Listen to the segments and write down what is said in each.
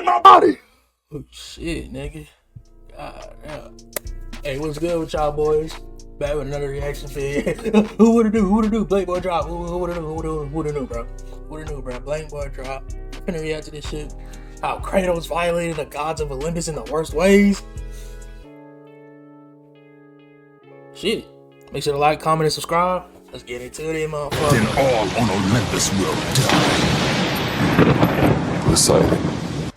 my body. Oh shit, nigga. God damn. Hey, what's good with y'all boys? Back with another reaction video. Who would've knew? Who would've knew? BLANKBOY drop. Who would've knew? Who would've knew, bro? Would've knew, bro? BLANKBOY drop. I'm finna react to this shit. How KRATOS violated the gods of Olympus in the worst ways. Shit. Make sure to like, comment, and subscribe. Let's get into it, motherfucker. Then all on Olympus will die. Poseidon.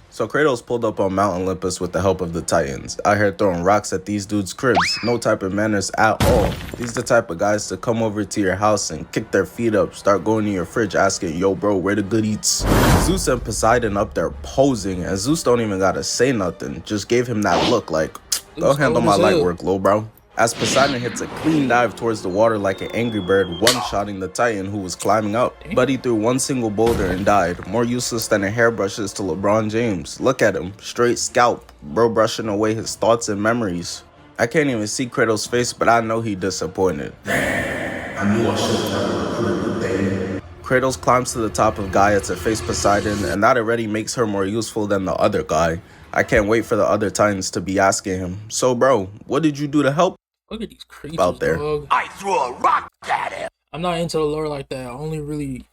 So KRATOS pulled up on Mount Olympus with the help of the Titans. Out here throwing rocks at these dudes' cribs. No type of manners at all. These the type of guys to come over to your house and kick their feet up, start going to your fridge asking, yo bro, where the good eats? Zeus and Poseidon up there posing, and Zeus don't even gotta say nothing. Just gave him that look like, go handle my light work, lil bro. As Poseidon hits a clean dive towards the water like an angry bird, one-shotting the Titan who was climbing up. But he threw one single boulder and died, more useless than a hairbrush is to LeBron James. Look at him, straight scalp, bro brushing away his thoughts and memories. I can't even see KRATOS' face, but I know he disappointed. Damn, I knew I should have never recruited the thing. KRATOS climbs to the top of Gaia to face Poseidon, and that already makes her more useful than the other guy. I can't wait for the other Titans to be asking him, so bro, what did you do to help? Look at these creatures out there. Dog. I threw a rock at him. I'm not into the lore like that. I only really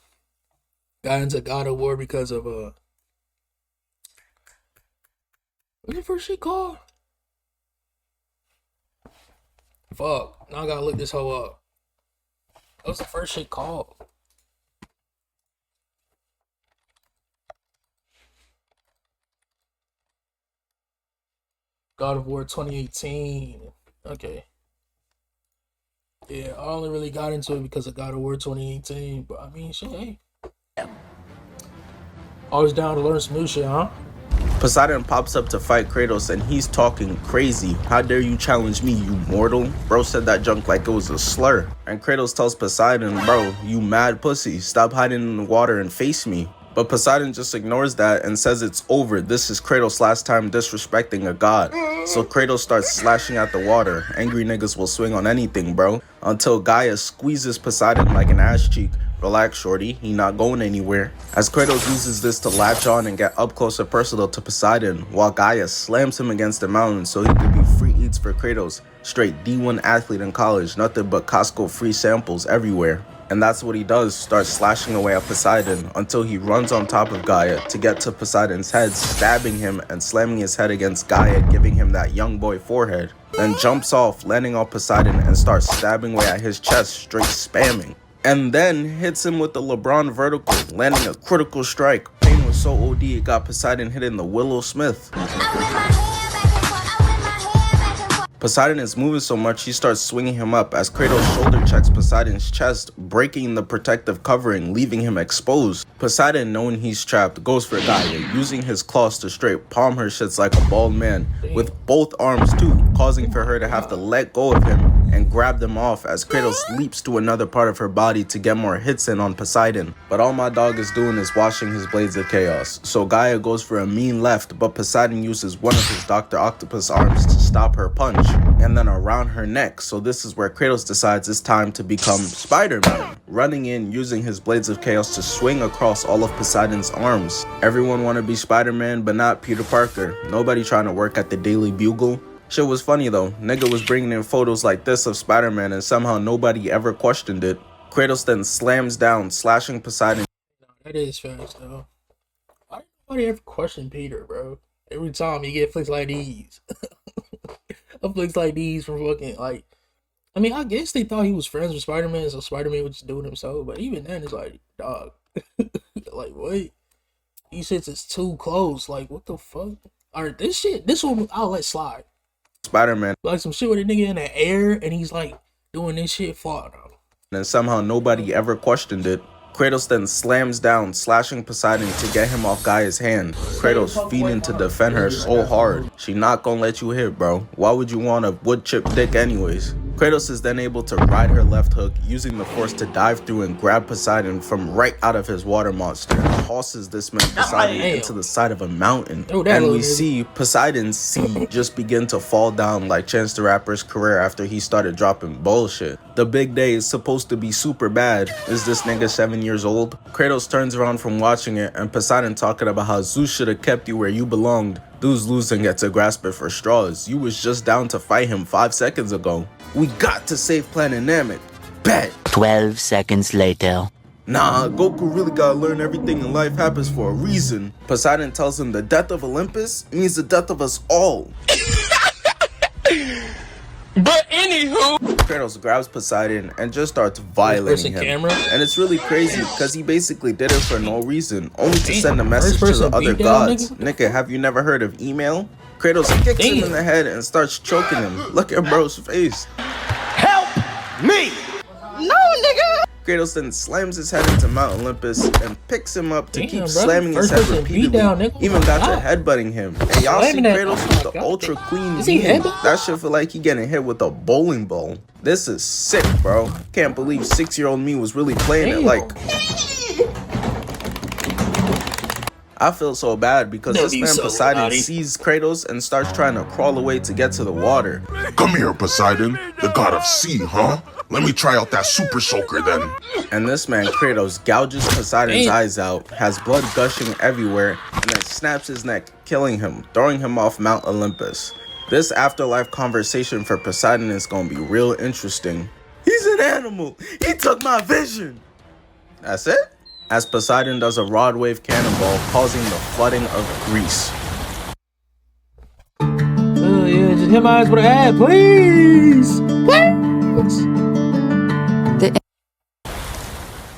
got into God of War because of what's the first shit called? Fuck. Now I gotta look this hoe up. What's the first shit called? God of War 2018. Okay. Yeah, I only really got into it because of God of War 2018, but I mean, shit, hey. Always down to learn some new shit, huh? Poseidon pops up to fight KRATOS and he's talking crazy. How dare you challenge me, you mortal? Bro said that junk like it was a slur. And KRATOS tells Poseidon, bro, you mad pussy, stop hiding in the water and face me. But Poseidon just ignores that and says it's over. This is KRATOS' last time disrespecting a god. So KRATOS starts slashing at the water. Angry niggas will swing on anything, bro. Until Gaia squeezes Poseidon like an ass cheek. Relax, shorty, he not going anywhere. As KRATOS uses this to latch on and get up close and personal to Poseidon, while Gaia slams him against the mountain so he could be free eats for KRATOS. Straight D1 athlete in college, nothing but Costco free samples everywhere. And that's what he does, starts slashing away at Poseidon until he runs on top of Gaia to get to Poseidon's head, stabbing him and slamming his head against Gaia, giving him that young boy forehead. Then jumps off, landing on Poseidon and starts stabbing away at his chest, straight spamming. And then hits him with the LeBron vertical, landing a critical strike. Pain was so OD it got Poseidon hitting the Willow Smith. Poseidon is moving so much he starts swinging him up as KRATOS shoulder checks Poseidon's chest, breaking the protective covering, leaving him exposed. Poseidon, knowing he's trapped, goes for Gaia, using his claws to straight palm her shits like a bald man, with both arms too, causing for her to have to let go of him and grab them off as KRATOS leaps to another part of her body to get more hits in on Poseidon. But all my dog is doing is washing his blades of chaos. So Gaia goes for a mean left, but Poseidon uses one of his Dr. Octopus arms to stop her punch, and then around her neck. So this is where KRATOS decides it's time to become Spider-Man, running in using his blades of chaos to swing across all of Poseidon's arms. Everyone want to be Spider-Man, but not Peter Parker. Nobody trying to work at the Daily Bugle. Shit was funny though, nigga was bringing in photos like this of Spider-Man and somehow nobody ever questioned it. KRATOS then slams down, slashing Poseidon. That is fast though. Why did nobody ever question Peter, bro? Every time you get flicks like these. Flicks like these from fucking, like, I mean, I guess they thought he was friends with Spider-Man, so Spider-Man would just do it himself, but even then it's like, dog. Like, what? These shits is too close, like, what the fuck? Alright, this one I'll let slide. Spider-Man, like some shit with a nigga in the air and he's like doing this shit for him. And somehow nobody ever questioned it. KRATOS then slams down, slashing Poseidon to get him off Gaia's hand. KRATOS feeding to defend her so hard. She not gonna let you hit, bro. Why would you want a wood chip dick anyways? Kratos is then able to ride her left hook, using the force to dive through and grab Poseidon from right out of his water monster and tosses this man Poseidon into the side of a mountain. And we see Poseidon's seed just begin to fall down like Chance the Rapper's career after he started dropping bullshit. The big day is supposed to be super bad. Is this nigga 7 years old? Kratos turns around from watching it and Poseidon talking about how Zeus should have kept you where you belonged. Dude's losing get to grasp it for straws. You was just down to fight him 5 seconds ago. We got to save Planet Namek. Bet. 12 seconds later. Nah, Goku really gotta learn everything in life happens for a reason. Poseidon tells him the death of Olympus means the death of us all. But anywho, Kratos grabs Poseidon and just starts violating him. And it's really crazy because he basically did it for no reason, only to send a message to the other gods. Nigga, have you never heard of email? Kratos kicks him in the head and starts choking him. Look at bro's face. help me! No, nigga! Kratos then slams his head into Mount Olympus and picks him up to keep slamming his head repeatedly. Even got to headbutting him. And y'all see Kratos with the Ultra Queen beam. That shit feel like he getting hit with a bowling ball. This is sick, bro. Can't believe 6-year-old me was really playing it like... I feel so bad because this man Poseidon sees Kratos and starts trying to crawl away to get to the water. Come here, Poseidon, the god of sea, huh? Let me try out that super soaker then. And this man Kratos gouges Poseidon's eyes out, has blood gushing everywhere, and then snaps his neck, killing him, throwing him off Mount Olympus. This afterlife conversation for Poseidon is gonna be real interesting. He's an animal! He took my vision! That's it? As Poseidon does a rod wave cannonball, causing the flooding of Greece. Oh yeah, just hit my eyes with an ad, please! Please!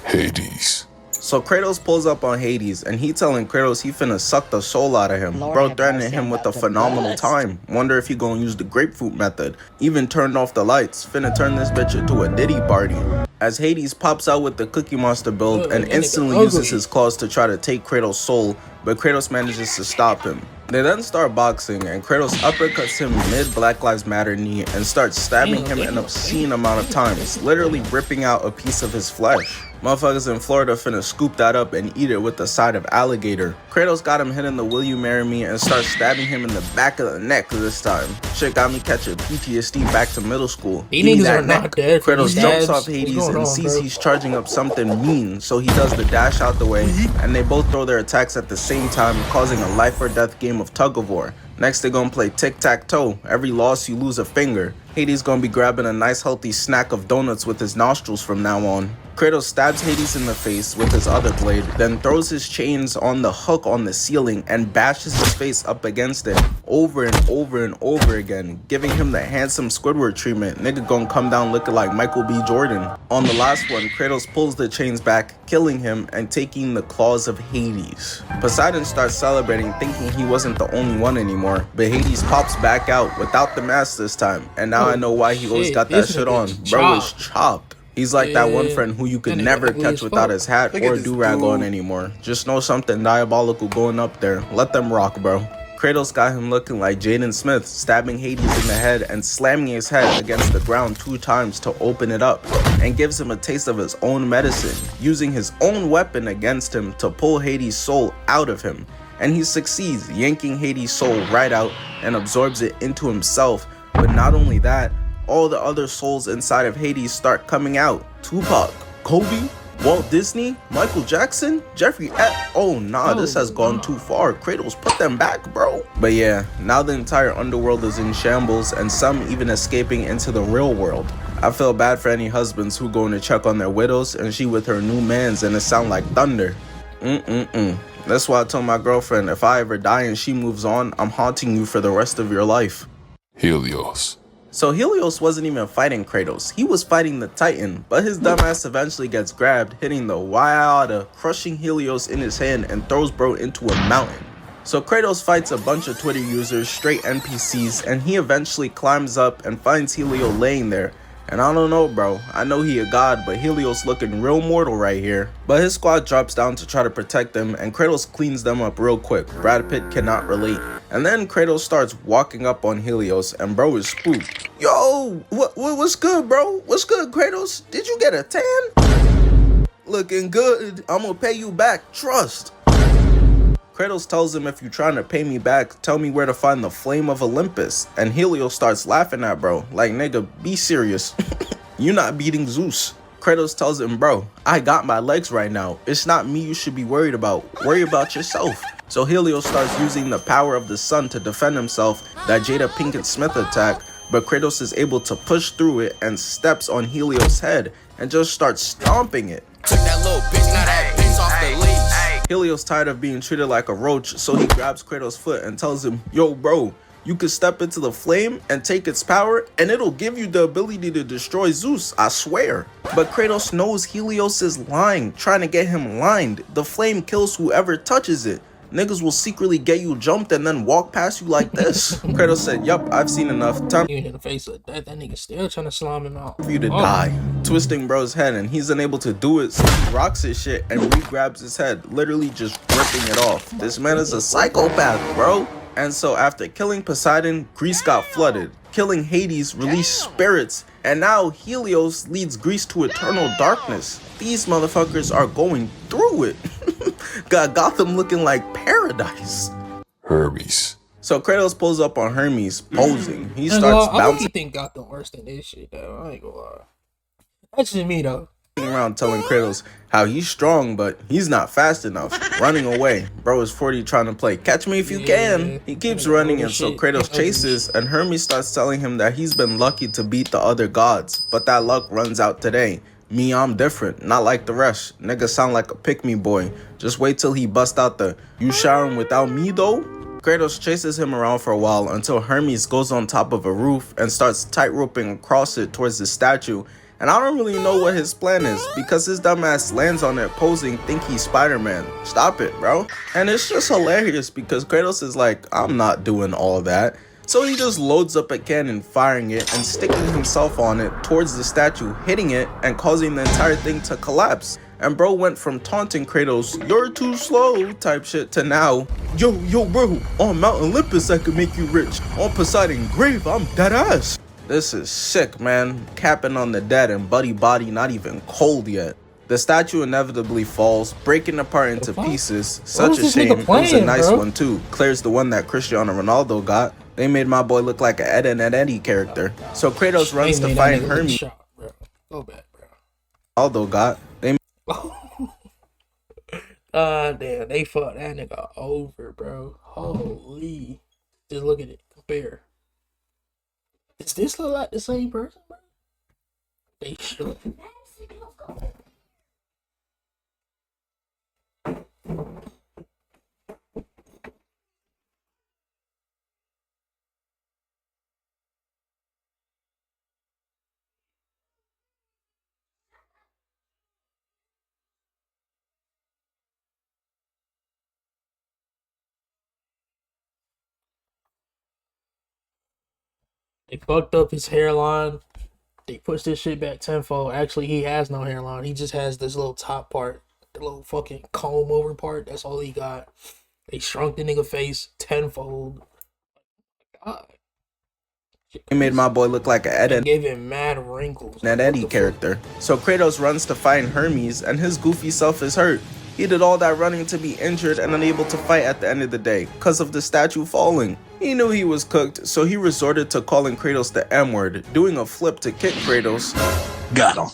Hades. So Kratos pulls up on Hades and he telling Kratos he finna suck the soul out of him. Bro threatening him with a phenomenal time. Wonder if he gonna use the grapefruit method. Even turned off the lights. Finna turn this bitch into a Diddy party. As Hades pops out with the Cookie Monster build and instantly uses his claws to try to take Kratos' soul, but Kratos manages to stop him. They then start boxing and Kratos uppercuts him mid Black Lives Matter knee and starts stabbing him an obscene amount of times, literally ripping out a piece of his flesh. Motherfuckers in Florida finna scoop that up and eat it with the side of alligator. Kratos got him hitting the "Will you marry me" and starts stabbing him in the back of the neck this time. Shit got me catching PTSD back to middle school. These niggas are not dead. Kratos jumps off Hades and sees he's charging up something mean, so he does the dash out the way, and they both throw their attacks at the same time, causing a life or death game of tug of war. Next, they're gonna play tic-tac-toe. Every loss, you lose a finger. Hades gonna be grabbing a nice healthy snack of donuts with his nostrils from now on. Kratos stabs Hades in the face with his other blade, then throws his chains on the hook on the ceiling and bashes his face up against it over and over and over again, giving him the handsome Squidward treatment. Nigga gonna come down looking like Michael B. Jordan. On the last one, Kratos pulls the chains back, killing him and taking the claws of Hades. Poseidon starts celebrating, thinking he wasn't the only one anymore, but Hades pops back out without the mask this time, and now I know why he always got that shit on. Bro is chopped. He's like that one friend who you could never catch without his hat or do-rag on anymore. Just know something diabolical going up there. Let them rock, bro. Kratos got him looking like Jaden Smith, stabbing Hades in the head and slamming his head against the ground 2 times to open it up, and gives him a taste of his own medicine, using his own weapon against him to pull Hades' soul out of him. And he succeeds, yanking Hades' soul right out and absorbs it into himself. But not only that, all the other souls inside of Hades start coming out. Tupac, Kobe, Walt Disney, Michael Jackson, Jeffrey Epps. Oh nah, this has gone too far. Kratos, put them back, bro. But yeah, now the entire underworld is in shambles and some even escaping into the real world. I feel bad for any husbands who going to check on their widows and she with her new mans and it sound like thunder. That's why I told my girlfriend, if I ever die and she moves on, I'm haunting you for the rest of your life. Helios. So Helios wasn't even fighting Kratos, he was fighting the Titan, but his dumbass eventually gets grabbed, hitting the Wyada, crushing Helios in his hand and throws bro into a mountain. So Kratos fights a bunch of Twitter users, straight NPCs, and he eventually climbs up and finds Helio laying there, And I don't know, bro. I know he a god, but Helios looking real mortal right here. But his squad drops down to try to protect them, and Kratos cleans them up real quick. Brad Pitt cannot relate. And then Kratos starts walking up on Helios, and bro is spooked. Yo, what's good, bro? What's good, Kratos? Did you get a tan? Looking good. I'm gonna pay you back. Trust. Kratos tells him, if you're trying to pay me back, tell me where to find the flame of Olympus. And Helios starts laughing at bro, like, nigga, be serious. You not beating Zeus. Kratos tells him, bro, I got my legs right now. It's not me you should be worried about. Worry about yourself. So Helios starts using the power of the sun to defend himself, that Jada Pinkett Smith attack, but Kratos is able to push through it and steps on Helios' head and just starts stomping it. Took that little bitch, now that bitch off the leash. Helios tired of being treated like a roach, so he grabs Kratos' foot and tells him, yo bro, you could step into the flame and take its power and it'll give you the ability to destroy Zeus, I swear. But Kratos knows Helios is lying, trying to get him lined. The flame kills whoever touches it. Niggas will secretly get you jumped and then walk past you like this. Kratos said, yup, I've seen enough. Time Even in the face of that nigga still trying to slime him out. for you to die. Twisting bro's head, and he's unable to do it, so he rocks his shit and re-grabs his head, literally just ripping it off. This man is a psychopath, bro. And so after killing Poseidon, Greece got flooded. Killing Hades released spirits, and now Helios leads Greece to eternal darkness. These motherfuckers are going through it. Got Gotham looking like paradise. Hermes. So Kratos pulls up on Hermes, posing. He I starts don't bouncing think Gotham worse than this shit though. I ain't gonna lie. That's just me though. around telling Kratos how he's strong, but he's not fast enough. Running away. Bro is 40 trying to play catch me if you can. He keeps running, and so Kratos chases, and Hermes starts telling him that he's been lucky to beat the other gods, but that luck runs out today. Me, I'm different, not like the rest. Nigga sound like a pick-me boy. Just wait till he bust out the, you showering without me though? Kratos chases him around for a while until Hermes goes on top of a roof and starts tightroping across it towards the statue. And I don't really know what his plan is, because his dumbass lands on it posing think he's Spider-Man. Stop it, bro. And it's just hilarious because Kratos is like, I'm not doing all that. So he just loads up a cannon, firing it and sticking himself on it towards the statue, hitting it and causing the entire thing to collapse. And bro went from taunting Kratos, you're too slow type shit, to now, yo bro, on Mount Olympus I could make you rich. On Poseidon grave, I'm dead ass. This is sick, man. Capping on the dead and Buddy body not even cold yet. The statue inevitably falls, breaking apart into pieces. Such a shame. It was a nice one too. Claire's the one that Cristiano Ronaldo got. They made my boy look like an Ed and Eddie character. So Kratos runs to fight Hermes. Go back, bro. Ronaldo got. They damn, they fucked that nigga over, bro. Holy. Just look at it. Compare. Does this look like the same person, bro? They should. They fucked up his hairline. They pushed this shit back tenfold. Actually, he has no hairline. He just has this little top part. The little fucking comb over part. That's all he got. They shrunk the nigga face tenfold. God. They made my boy look like an Ed and gave him mad wrinkles. That Eddie character. So Kratos runs to find Hermes, and his goofy self is hurt. He did all that running to be injured and unable to fight at the end of the day, cause of the statue falling. He knew he was cooked, so he resorted to calling Kratos the M-word, doing a flip to kick Kratos. Got him.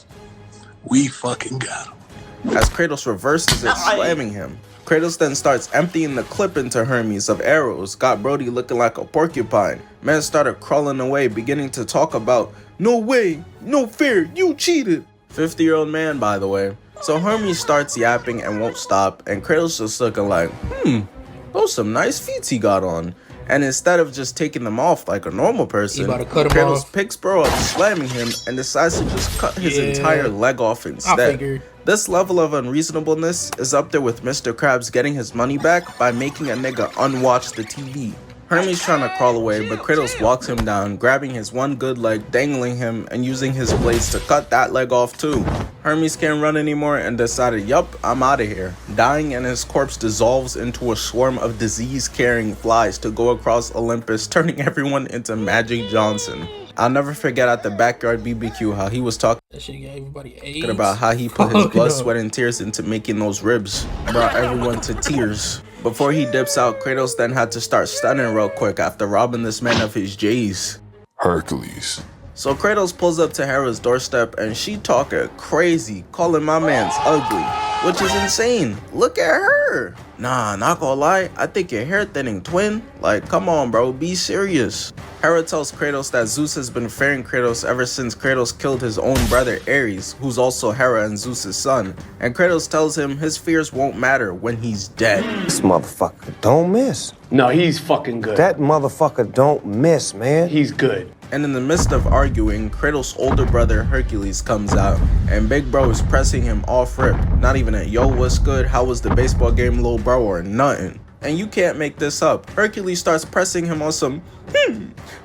We fucking got him. As Kratos reverses it, slamming him. Kratos then starts emptying the clip into Hermes of arrows, got Brody looking like a porcupine. Man started crawling away, beginning to talk about, no way, no fair, you cheated. 50-year-old man, by the way. So Hermes starts yapping and won't stop, and Kratos just looking like, those some nice feats he got on. And instead of just taking them off like a normal person, Kratos picks bro up, slamming him, and decides to just cut his entire leg off instead. This level of unreasonableness is up there with Mr. Krabs getting his money back by making a nigga unwatch the TV. Hermes trying to crawl away, but Kratos walks him down, grabbing his one good leg, dangling him, and using his blades to cut that leg off too. Hermes can't run anymore and decided, yup, I'm out of here. Dying, and his corpse dissolves into a swarm of disease-carrying flies to go across Olympus, turning everyone into Magic Johnson. I'll never forget at the backyard BBQ how he was talking That shit got everybody AIDS. about how he put his blood, sweat, and tears into making those ribs. Brought everyone to tears. Before he dips out, Kratos then had to start stunning real quick after robbing this man of his J's. Hercules. So Kratos pulls up to Hera's doorstep and she talking crazy, calling my man's ugly, which is insane. Look at her. Nah, not gonna lie, I think your hair thinning, twin. Like, come on, bro, be serious. Hera tells Kratos that Zeus has been fearing Kratos ever since Kratos killed his own brother Ares, who's also Hera and Zeus' son. And Kratos tells him his fears won't matter when he's dead. This motherfucker don't miss. No, he's fucking good. That motherfucker don't miss, man. He's good. And in the midst of arguing, Kratos' older brother Hercules comes out, and Big Bro is pressing him off rip. Not even a yo, what's good, how was the baseball game, little bro, or nothing. And you can't make this up. Hercules starts pressing him on some,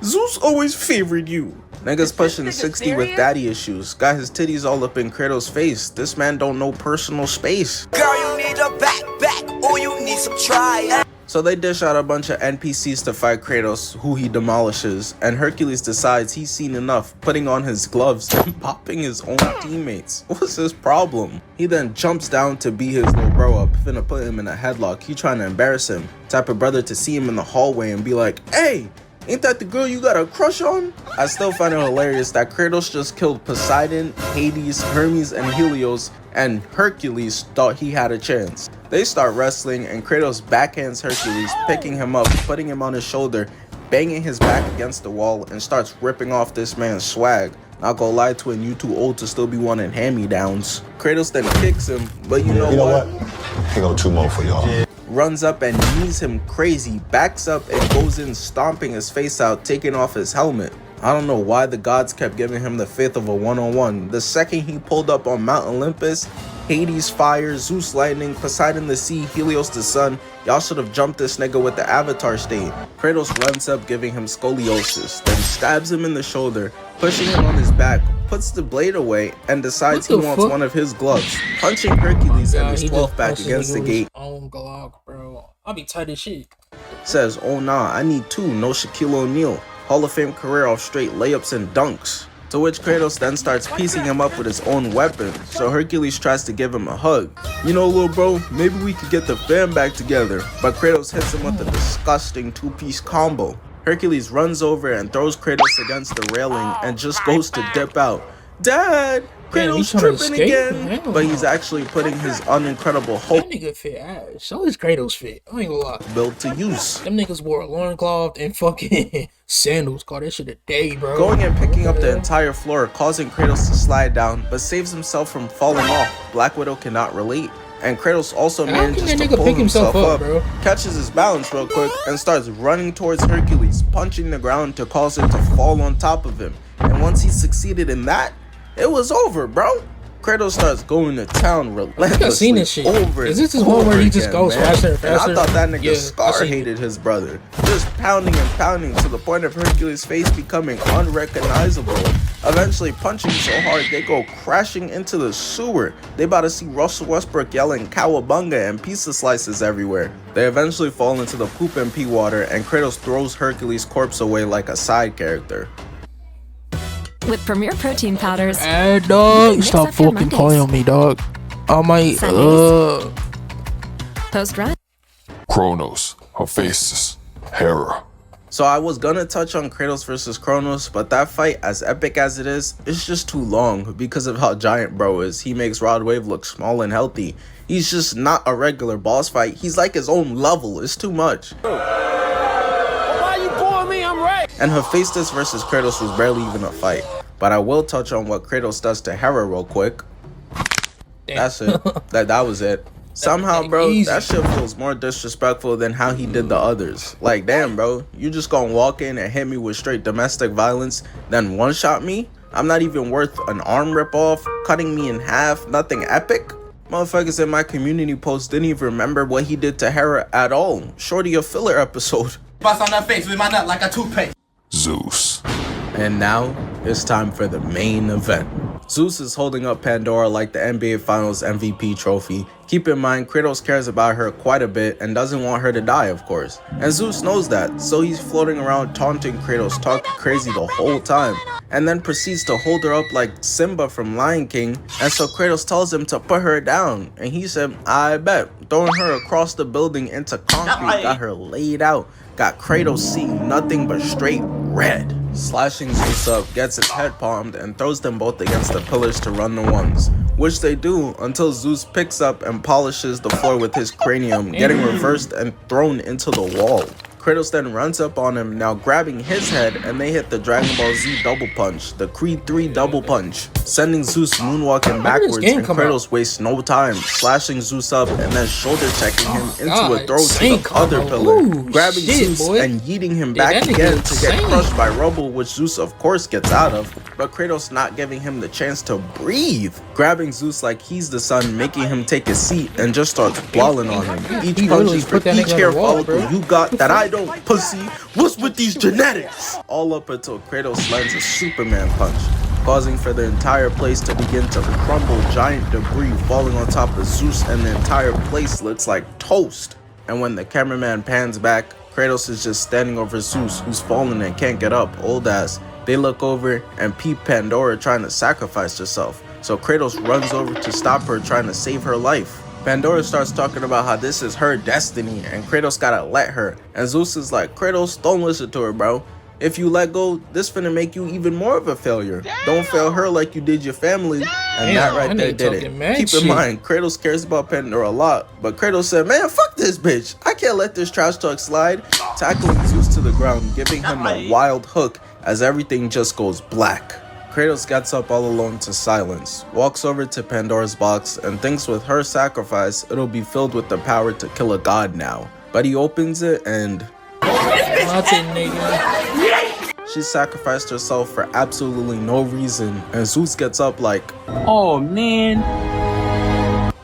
Zeus always favored you. Nigga's pushing 60 with daddy issues. Got his titties all up in Kratos' face. This man don't know personal space. Girl, you need a back, or you need some try. So they dish out a bunch of NPCs to fight Kratos, who he demolishes, and Hercules decides he's seen enough, putting on his gloves and popping his own teammates. What's his problem? He then jumps down to beat his little bro up, finna put him in a headlock. He trying to embarrass him. Type of brother to see him in the hallway and be like, hey, ain't that the girl you got a crush on? I still find it hilarious that Kratos just killed Poseidon, Hades, Hermes, and Helios, and Hercules thought he had a chance. They start wrestling and Kratos backhands Hercules, picking him up, putting him on his shoulder, banging his back against the wall, and starts ripping off this man's swag. Not gonna lie, twin, you too old to still be wanting hand-me-downs. Kratos then kicks him, but you know what? Here go two more for y'all. Runs up and knees him crazy, backs up and goes in stomping his face out, taking off his helmet. I don't know why the gods kept giving him the faith of a one-on-one. The second he pulled up on Mount Olympus, Hades fire, Zeus lightning, Poseidon the sea, Helios the sun, y'all should have jumped this nigga with the avatar state. Kratos runs up giving him scoliosis, then stabs him in the shoulder, pushing him on his back, puts the blade away, and decides he wants one of his gloves, punching Hercules and his 12th pack against the gate. Oh, Glock, bro. I'll be tight as shit. Says, oh nah, I need two, no Shaquille O'Neal. Hall of Fame career off straight layups and dunks. To which Kratos then starts piecing him up with his own weapon, so Hercules tries to give him a hug. You know, little bro, maybe we could get the fam back together, but Kratos hits him with a disgusting two-piece combo. Hercules runs over and throws Kratos against the railing and just goes to dip out. Dad! Kratos tripping again! But he's actually putting his unincredible hope That nigga fit ass. So is Kratos fit. I ain't gonna lie. built to use. Them niggas wore a loincloth and fucking sandals. Call that shit a day, bro. Going and picking up the entire floor, causing Kratos to slide down, but saves himself from falling off. Black Widow cannot relate. And Kratos also manages to pull himself up, catches his balance real quick, and starts running towards Hercules, punching the ground to cause him to fall on top of him. And once he succeeded in that, it was over, bro. Kratos starts going to town relentlessly this shit. over Is this his one where he just goes faster and faster? And I thought that nigga Yeah, Scar hated his brother. Just pounding and pounding to the point of Hercules' face becoming unrecognizable. Eventually punching so hard they go crashing into the sewer. They about to see Russell Westbrook yelling cowabunga and pizza slices everywhere. They eventually fall into the poop and pee water and Kratos throws Hercules' corpse away like a side character. With Premier Protein Powders. Hey, dog. Mix Stop up your fucking Mondays. playing on me, dog. I might, Post-run. Kronos. Hephaestus. Hera. So I was gonna touch on Kratos versus Kronos, but that fight, as epic as it is, it's just too long because of how giant bro is. He makes Rod Wave look small and healthy. He's just not a regular boss fight. He's like his own level. It's too much. And Hephaestus versus Kratos was barely even a fight. But I will touch on what Kratos does to Hera real quick. That's it. That was it. Somehow, bro, that shit feels more disrespectful than how he did the others. Like, damn, bro, you just gonna walk in and hit me with straight domestic violence, then one-shot me? I'm not even worth an arm rip-off, cutting me in half, nothing epic? Motherfuckers in my community post didn't even remember what he did to Hera at all. Shorty a filler episode. Bust on her face with my nut like a toothpaste. Zeus. And now, it's time for the main event. Zeus is holding up Pandora like the NBA Finals MVP trophy. Keep in mind, Kratos cares about her quite a bit and doesn't want her to die, of course. And Zeus knows that, so he's floating around taunting Kratos, talking crazy the whole time, and then proceeds to hold her up like Simba from Lion King. And so Kratos tells him to put her down, and he said, I bet. Throwing her across the building into concrete, got her laid out, got Kratos seeing nothing but straight red. Slashing Zeus up, gets his head palmed, and throws them both against the pillars to run the ones, which they do until Zeus picks up and polishes the floor with his cranium, getting reversed and thrown into the wall. Kratos then runs up on him, now grabbing his head, and they hit the Dragon Ball Z double punch, the Creed 3 double punch, sending Zeus moonwalking backwards, and Kratos wastes no time, slashing Zeus up and then shoulder checking him into a throw to the other pillar, grabbing Zeus and yeeting him back again to get crushed by rubble, which Zeus of course gets out of, but Kratos not giving him the chance to breathe, grabbing Zeus like he's the sun, making him take a seat and just starts bawling on him. Each punch is for each hair follicle you got that I don't, pussy. What's with these genetics? All up until Kratos lands a Superman punch, causing for the entire place to begin to crumble, giant debris falling on top of Zeus, and the entire place looks like toast. And when the cameraman pans back, Kratos is just standing over Zeus, who's fallen and can't get up, old ass. They look over and peep Pandora trying to sacrifice herself, so Kratos runs over to stop her, trying to save her life. Pandora starts talking about how this is her destiny and Kratos gotta let her, and Zeus is like, Kratos, don't listen to her, bro. If you let go, this finna make you even more of a failure. Don't fail her like you did your family. And that right there did it. Keep in mind, Kratos cares about Pandora a lot, but Kratos said, man, fuck this bitch. I can't let this trash talk slide. Tackling Zeus to the ground, giving him a wild hook as everything just goes black. Kratos gets up all alone to silence, walks over to Pandora's box, and thinks with her sacrifice, it'll be filled with the power to kill a god now. But he opens it and... she sacrificed herself for absolutely no reason, and Zeus gets up like, oh man.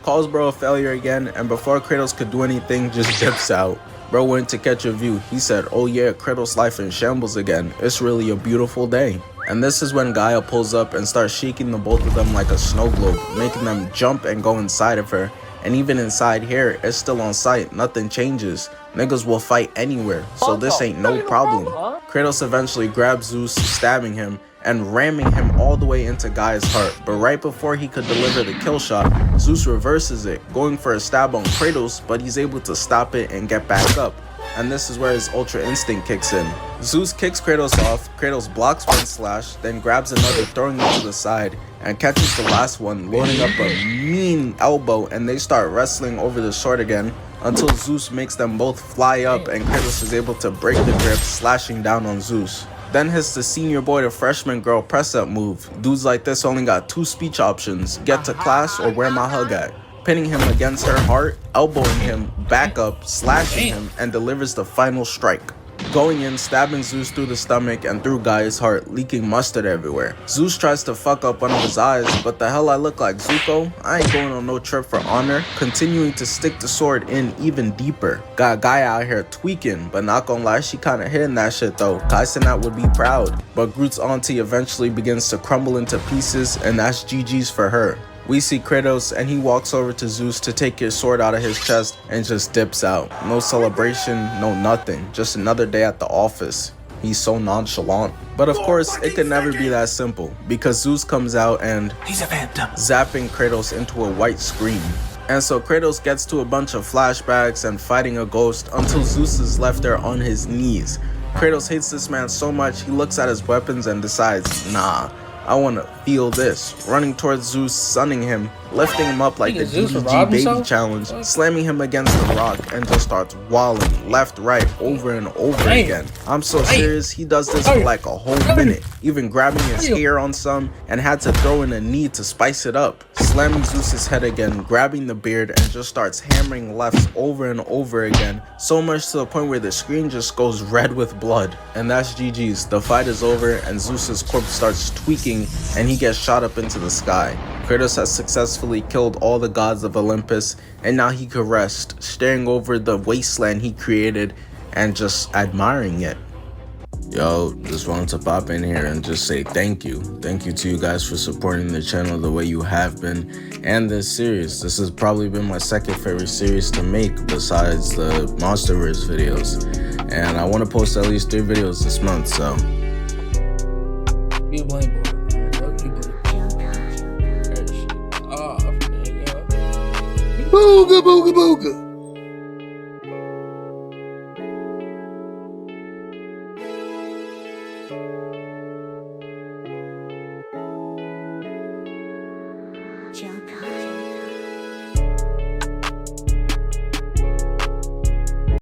Calls bro a failure again, and before Kratos could do anything, just dips out. Bro went to catch a view. He said, oh yeah, Kratos' life in shambles again. It's really a beautiful day. And this is when Gaia pulls up and starts shaking the both of them like a snow globe, making them jump and go inside of her. And even inside here, it's still on sight, nothing changes. Niggas will fight anywhere, so this ain't no problem. Kratos eventually grabs Zeus, stabbing him, and ramming him all the way into Gaia's heart. But right before he could deliver the kill shot, Zeus reverses it, going for a stab on Kratos, but he's able to stop it and get back up. And this is where his Ultra Instinct kicks in. Zeus kicks Kratos off, Kratos blocks one slash, then grabs another, throwing it to the side, and catches the last one, loading up a mean elbow, and they start wrestling over the sword again, until Zeus makes them both fly up and Kratos is able to break the grip, slashing down on Zeus. Then hits the senior boy to freshman girl press up move. Dudes like this only got two speech options, get to class or where my hug at. Pinning him against her heart, elbowing him, back up, slashing him, and delivers the final strike. Going in, stabbing Zeus through the stomach and through Gaia's heart, leaking mustard everywhere. Zeus tries to fuck up one of his eyes, but the hell I look like Zuko? I ain't going on no trip for honor, continuing to stick the sword in even deeper. Got Gaia out here tweaking, but not gonna lie, she kinda hitting that shit though. Kaisenat would be proud. But Groot's auntie eventually begins to crumble into pieces, and that's GG's for her. We see Kratos and he walks over to Zeus to take his sword out of his chest and just dips out. No celebration, no nothing. Just another day at the office. He's so nonchalant. But of course, it could never be that simple, because Zeus comes out and he's a phantom, zapping Kratos into a white screen. And so Kratos gets to a bunch of flashbacks and fighting a ghost until Zeus is left there on his knees. Kratos hates this man so much, he looks at his weapons and decides, nah, I wanna feel this. Running towards Zeus, sunning him, lifting him up like the DDG baby challenge, slamming him against the rock, and just starts walling left, right, over and over again. I'm so serious, he does this for like a whole minute, even grabbing his hair on some, and had to throw in a knee to spice it up. Slamming Zeus's head again, grabbing the beard, and just starts hammering lefts over and over again, so much to the point where the screen just goes red with blood. And that's GG's. The fight is over, and Zeus's corpse starts tweaking, and he gets shot up into the sky. Kratos has successfully killed all the gods of Olympus, and now he could rest, staring over the wasteland he created, and just admiring it. Yo, just wanted to pop in here and just say thank you. Thank you to you guys for supporting the channel the way you have been and this series. This has probably been my second favorite series to make besides the Monsterverse videos. And I want to post at least 3 videos this month, so. You BLANKBOY, man. You BLANKBOy. That shit off, nigga. Booga, booga, booga. Jump.